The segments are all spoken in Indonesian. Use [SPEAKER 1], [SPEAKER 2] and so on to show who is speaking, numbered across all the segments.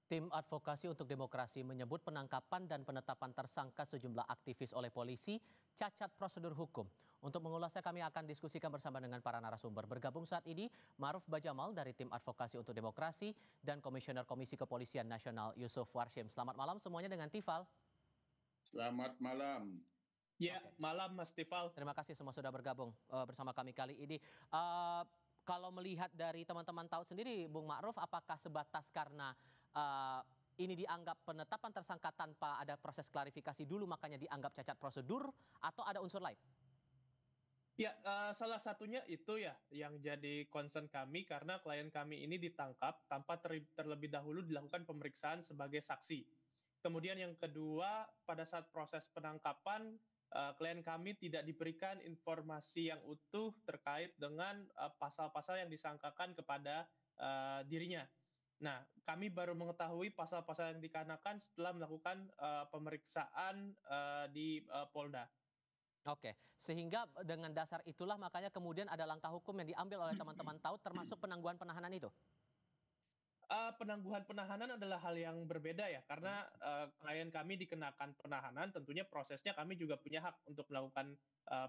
[SPEAKER 1] Tim Advokasi untuk Demokrasi menyebut penangkapan dan penetapan tersangka sejumlah aktivis oleh polisi cacat prosedur hukum. Untuk mengulasnya kami akan diskusikan bersama dengan para narasumber. Bergabung saat ini Maruf Bajamal dari Tim Advokasi untuk Demokrasi dan Komisioner Komisi Kepolisian Nasional Yusuf Warshim. Selamat malam semuanya dengan Tifal.
[SPEAKER 2] Selamat malam.
[SPEAKER 3] Ya, malam Mas Tifal.
[SPEAKER 1] Terima kasih semua sudah bergabung bersama kami kali ini. Kalau melihat dari teman-teman tahu sendiri, Bung Ma'ruf, apakah sebatas karena ini dianggap penetapan tersangka tanpa ada proses klarifikasi dulu makanya dianggap cacat prosedur atau ada unsur lain?
[SPEAKER 3] Ya, salah satunya itu ya yang jadi concern kami karena klien kami ini ditangkap tanpa terlebih dahulu dilakukan pemeriksaan sebagai saksi. Kemudian yang kedua, pada saat proses penangkapan, klien kami tidak diberikan informasi yang utuh terkait dengan pasal-pasal yang disangkakan kepada dirinya. Nah, kami baru mengetahui pasal-pasal yang dikenakan setelah melakukan pemeriksaan di Polda.
[SPEAKER 1] Oke, sehingga dengan dasar itulah makanya kemudian ada langkah hukum yang diambil oleh teman-teman tahu termasuk penangguhan penahanan itu?
[SPEAKER 3] Penangguhan penahanan adalah hal yang berbeda ya, karena klien kami dikenakan penahanan, tentunya prosesnya kami juga punya hak untuk melakukan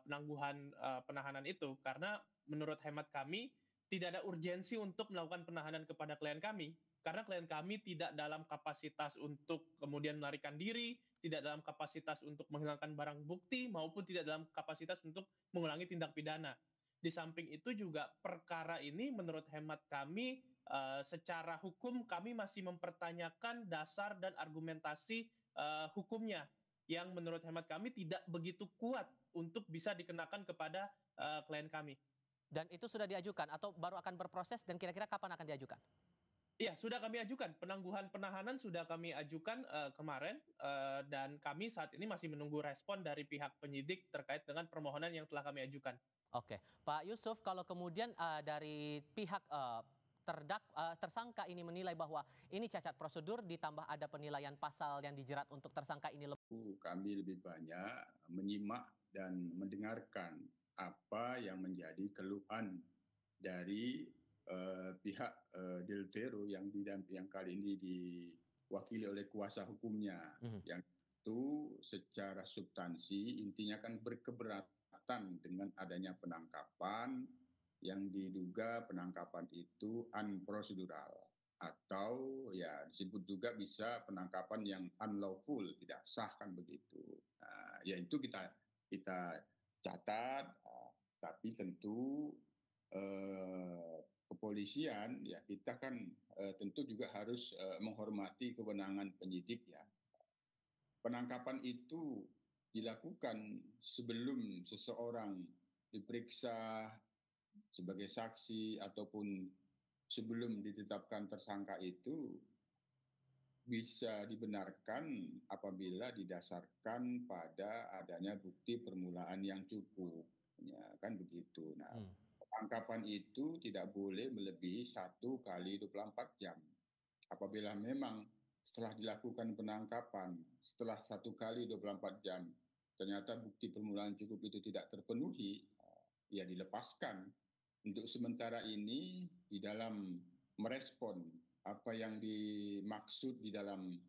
[SPEAKER 3] penangguhan penahanan itu, karena menurut hemat kami tidak ada urgensi untuk melakukan penahanan kepada klien kami, karena klien kami tidak dalam kapasitas untuk kemudian melarikan diri, tidak dalam kapasitas untuk menghilangkan barang bukti, maupun tidak dalam kapasitas untuk mengulangi tindak pidana. Di samping itu juga perkara ini menurut hemat kami secara hukum kami masih mempertanyakan dasar dan argumentasi hukumnya yang menurut hemat kami tidak begitu kuat untuk bisa dikenakan kepada klien kami.
[SPEAKER 1] Dan itu sudah diajukan atau baru akan berproses dan kira-kira kapan akan diajukan?
[SPEAKER 3] Iya, sudah kami ajukan. Penangguhan penahanan sudah kami ajukan kemarin dan kami saat ini masih menunggu respon dari pihak penyidik terkait dengan permohonan yang telah kami ajukan.
[SPEAKER 1] Oke, Pak Yusuf, kalau kemudian dari pihak tersangka ini menilai bahwa ini cacat prosedur ditambah ada penilaian pasal yang dijerat untuk tersangka ini
[SPEAKER 2] Kami lebih banyak menyimak dan mendengarkan apa yang menjadi keluhan dari pihak Delvero yang kali ini diwakili oleh kuasa hukumnya. Yang itu secara substansi intinya kan berkeberatan dengan adanya penangkapan yang diduga penangkapan itu unprocedural atau ya disebut juga bisa penangkapan yang unlawful, tidak sah kan begitu. Nah, ya itu kita catat, tapi tentu kepolisian ya kita kan tentu juga harus menghormati kewenangan penyidik ya. Penangkapan itu dilakukan sebelum seseorang diperiksa sebagai saksi ataupun sebelum ditetapkan tersangka itu bisa dibenarkan apabila didasarkan pada adanya bukti permulaan yang cukup, ya kan begitu. Nah, penangkapan itu tidak boleh melebihi 1 kali 24 jam. Apabila memang setelah dilakukan penangkapan, setelah 1 kali 24 jam, ternyata bukti permulaan cukup itu tidak terpenuhi, ya dilepaskan. Untuk sementara ini di dalam merespon apa yang dimaksud di dalam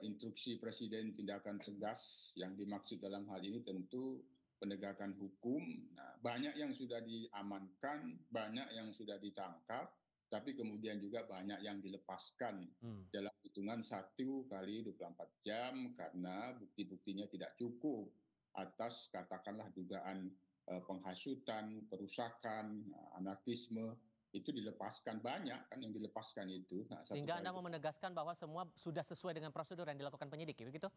[SPEAKER 2] instruksi Presiden tindakan tegas, yang dimaksud dalam hal ini tentu penegakan hukum. Nah, banyak yang sudah diamankan, banyak yang sudah ditangkap, tapi kemudian juga banyak yang dilepaskan dalam hitungan 1 kali 24 jam karena bukti-buktinya tidak cukup atas katakanlah dugaan penghasutan, perusakan, anarkisme, itu dilepaskan. Banyak kan yang dilepaskan itu.
[SPEAKER 1] Nah, sehingga Anda mau menegaskan bahwa semua sudah sesuai dengan prosedur yang dilakukan penyidik, begitu?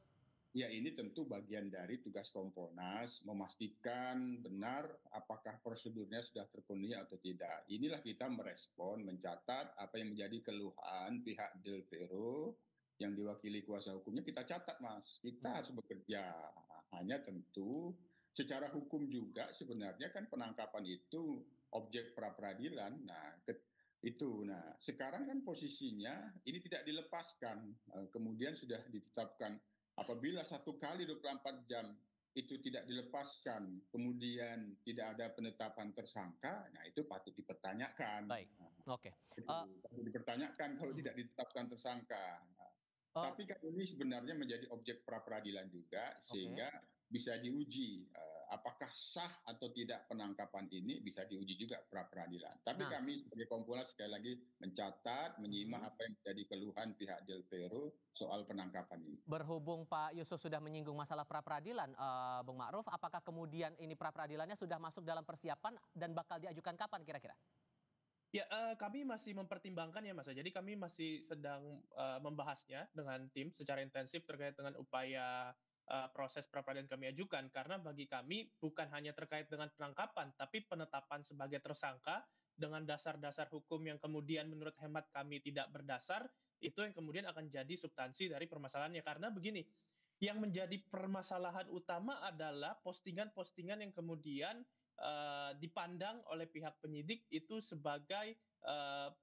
[SPEAKER 2] Ya, ini tentu bagian dari tugas Kompolnas memastikan benar apakah prosedurnya sudah terpenuhi atau tidak. Inilah kita merespon, mencatat apa yang menjadi keluhan pihak Delvero yang diwakili kuasa hukumnya, kita catat, Mas. Kita harus bekerja. Hanya tentu secara hukum juga sebenarnya kan penangkapan itu objek pra-peradilan. Nah, Nah, sekarang kan posisinya ini tidak dilepaskan. Kemudian sudah ditetapkan apabila 1 kali 24 jam itu tidak dilepaskan, kemudian tidak ada penetapan tersangka, nah itu patut dipertanyakan.
[SPEAKER 1] Baik, oke.
[SPEAKER 2] Itu patut dipertanyakan kalau tidak ditetapkan tersangka. Nah,
[SPEAKER 1] Oh,
[SPEAKER 2] tapi kan ini sebenarnya menjadi objek pra peradilan juga,
[SPEAKER 1] oke.
[SPEAKER 2] sehingga bisa diuji apakah sah atau tidak penangkapan ini, bisa diuji juga pra peradilan. Tapi
[SPEAKER 1] Nah,
[SPEAKER 2] kami sebagai Kompolnas sekali lagi mencatat, menyimak apa yang menjadi keluhan pihak Del Peiro soal penangkapan ini.
[SPEAKER 1] berhubung Pak Yusuf sudah menyinggung masalah pra peradilan, Bung Ma'ruf, apakah kemudian ini pra peradilannya sudah masuk dalam persiapan dan bakal diajukan kapan kira-kira?
[SPEAKER 3] Ya, kami masih mempertimbangkan ya, Mas, ya. Jadi kami masih sedang, membahasnya dengan tim secara intensif terkait dengan upaya, proses pra-peradilan kami ajukan. Karena bagi kami bukan hanya terkait dengan penangkapan, tapi penetapan sebagai tersangka dengan dasar-dasar hukum yang kemudian menurut hemat kami tidak berdasar, itu yang kemudian akan jadi substansi dari permasalahannya. Karena begini, yang menjadi permasalahan utama adalah postingan-postingan yang kemudian dipandang oleh pihak penyidik itu uh,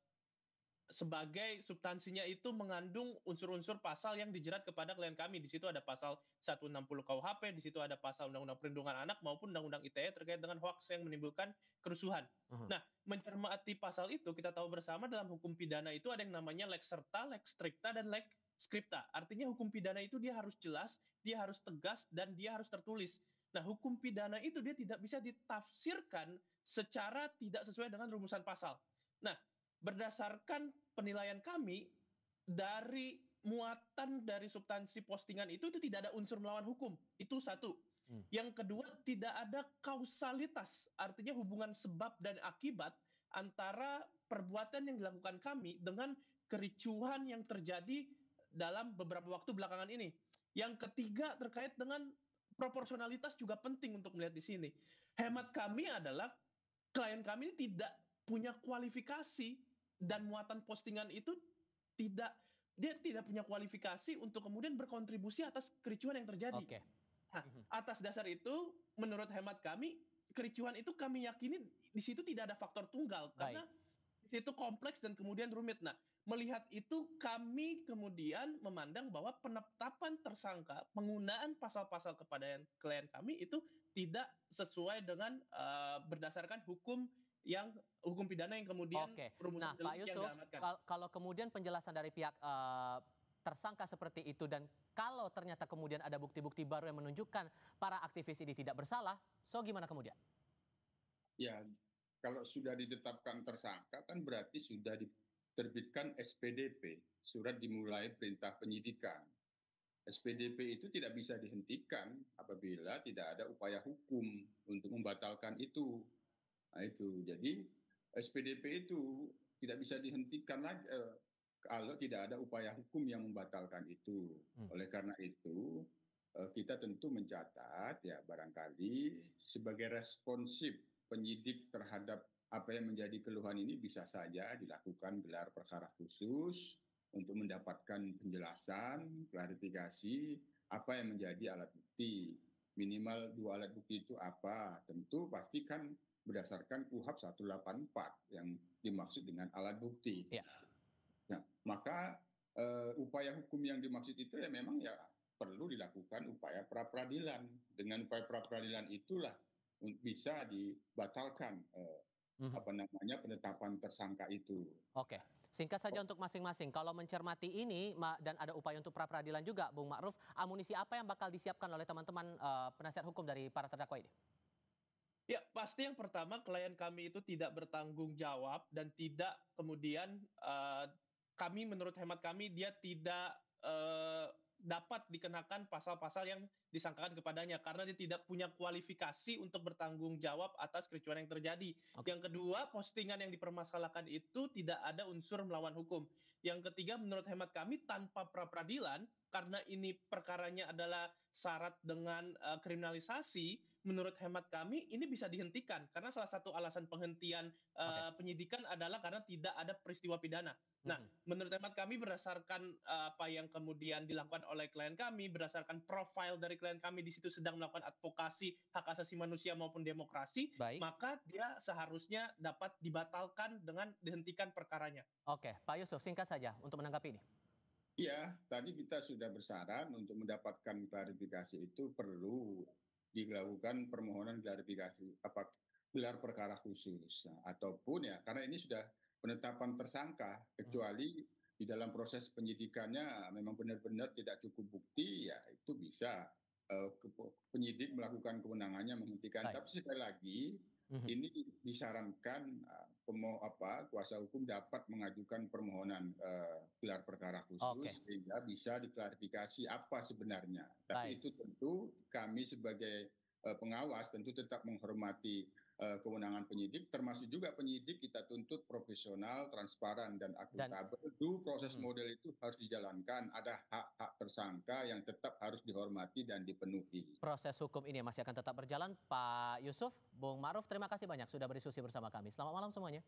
[SPEAKER 3] sebagai substansinya itu mengandung unsur-unsur pasal yang dijerat kepada klien kami. Di situ ada pasal 160 KUHP, di situ ada pasal Undang-Undang Perlindungan Anak maupun Undang-Undang ITE terkait dengan hoaks yang menimbulkan kerusuhan.
[SPEAKER 1] Mhm.
[SPEAKER 3] Nah, mencermati pasal itu, kita tahu bersama dalam hukum pidana itu ada yang namanya lex serta, lex stricta, dan lex scripta. Artinya hukum pidana itu dia harus jelas, dia harus tegas, dan dia harus tertulis. Nah, hukum pidana itu dia tidak bisa ditafsirkan secara tidak sesuai dengan rumusan pasal. Nah, berdasarkan penilaian kami dari muatan dari substansi postingan itu tidak ada unsur melawan hukum. Itu satu.
[SPEAKER 1] Hmm.
[SPEAKER 3] Yang kedua, tidak ada kausalitas, artinya hubungan sebab dan akibat antara perbuatan yang dilakukan kami dengan kericuhan yang terjadi dalam beberapa waktu belakangan ini. Yang ketiga, terkait dengan proporsionalitas juga penting untuk melihat di sini. Hemat kami adalah klien kami tidak punya kualifikasi dan muatan postingan itu tidak dia tidak punya kualifikasi untuk kemudian berkontribusi atas kericuhan yang terjadi.
[SPEAKER 1] Oke.
[SPEAKER 3] Nah,
[SPEAKER 1] Mhm.
[SPEAKER 3] atas dasar itu, menurut hemat kami, kericuhan itu kami yakini di situ tidak ada faktor tunggal
[SPEAKER 1] Baik.
[SPEAKER 3] karena di situ kompleks dan kemudian rumit. Nah, melihat itu kami kemudian memandang bahwa penetapan tersangka, penggunaan pasal-pasal kepada klien kami itu tidak sesuai dengan berdasarkan hukum pidana yang kemudian
[SPEAKER 1] Oke.
[SPEAKER 3] rumusan
[SPEAKER 1] Nah, Pak
[SPEAKER 3] delik yang
[SPEAKER 1] Yusuf,
[SPEAKER 3] dialamatkan.
[SPEAKER 1] kalau kemudian penjelasan dari pihak tersangka seperti itu dan kalau ternyata kemudian ada bukti-bukti baru yang menunjukkan para aktivis ini tidak bersalah, so gimana kemudian?
[SPEAKER 2] Ya, kalau sudah ditetapkan tersangka kan berarti sudah diterbitkan SPDP, surat dimulai perintah penyidikan. SPDP itu tidak bisa dihentikan apabila tidak ada upaya hukum untuk membatalkan itu. Nah itu, jadi SPDP itu tidak bisa dihentikan lagi kalau tidak ada upaya hukum yang membatalkan itu.
[SPEAKER 1] Hmm.
[SPEAKER 2] Oleh karena itu, kita tentu mencatat ya barangkali sebagai responsif penyidik terhadap apa yang menjadi keluhan ini bisa saja dilakukan gelar perkara khusus untuk mendapatkan penjelasan, klarifikasi apa yang menjadi alat bukti. Minimal 2 alat bukti itu apa? Tentu pastikan berdasarkan KUHP 184 yang dimaksud dengan alat bukti.
[SPEAKER 1] Ya.
[SPEAKER 2] Nah, maka upaya hukum yang dimaksud itu ya memang ya perlu dilakukan upaya pra peradilan. Dengan upaya pra peradilan itulah bisa dibatalkan penetapan tersangka itu.
[SPEAKER 1] Oke, singkat saja untuk masing-masing. Kalau mencermati ini dan ada upaya untuk pra peradilan juga, Bung Ma'ruf, amunisi apa yang bakal disiapkan oleh teman-teman penasihat hukum dari para terdakwa ini?
[SPEAKER 3] Ya, pasti yang pertama klien kami itu tidak bertanggung jawab dan tidak kemudian kami menurut hemat kami dia tidak dapat dikenakan pasal-pasal yang disangkakan kepadanya karena dia tidak punya kualifikasi untuk bertanggung jawab atas kericuan yang terjadi.
[SPEAKER 1] Oke.
[SPEAKER 3] Yang kedua, postingan yang dipermasalahkan itu tidak ada unsur melawan hukum. Yang ketiga, menurut hemat kami tanpa pra peradilan karena ini perkaranya adalah syarat dengan kriminalisasi, menurut hemat kami ini bisa dihentikan karena salah satu alasan penghentian penyidikan adalah karena tidak ada peristiwa pidana. Nah, menurut hemat kami berdasarkan apa yang kemudian dilakukan oleh klien kami, berdasarkan profil dari klien kami di situ sedang melakukan advokasi hak asasi manusia maupun demokrasi,
[SPEAKER 1] Baik.
[SPEAKER 3] maka dia seharusnya dapat dibatalkan dengan dihentikan perkaranya.
[SPEAKER 1] Oke, Pak Yusuf, singkat saja untuk menanggapi ini.
[SPEAKER 2] Iya, tadi kita sudah bersaran untuk mendapatkan klarifikasi itu perlu dilakukan permohonan klarifikasi gelar perkara khusus. Nah, ataupun ya karena ini sudah penetapan tersangka, kecuali di dalam proses penyidikannya memang benar-benar tidak cukup bukti, ya itu bisa penyidik melakukan kewenangannya menghentikan.
[SPEAKER 1] Baik.
[SPEAKER 2] Tapi sekali lagi ini disarankan kuasa hukum dapat mengajukan permohonan gelar perkara
[SPEAKER 1] Oke.
[SPEAKER 2] khusus sehingga bisa diklarifikasi apa sebenarnya. Tapi
[SPEAKER 1] Baik.
[SPEAKER 2] itu tentu kami sebagai pengawas tentu tetap menghormati kewenangan penyidik, termasuk juga penyidik kita tuntut profesional, transparan, dan akuntabel. Proses model itu harus dijalankan, ada hak-hak tersangka yang tetap harus dihormati dan dipenuhi.
[SPEAKER 1] Proses hukum ini masih akan tetap berjalan. Pak Yusuf, Bung Ma'ruf, terima kasih banyak sudah berdiskusi bersama kami. Selamat malam semuanya.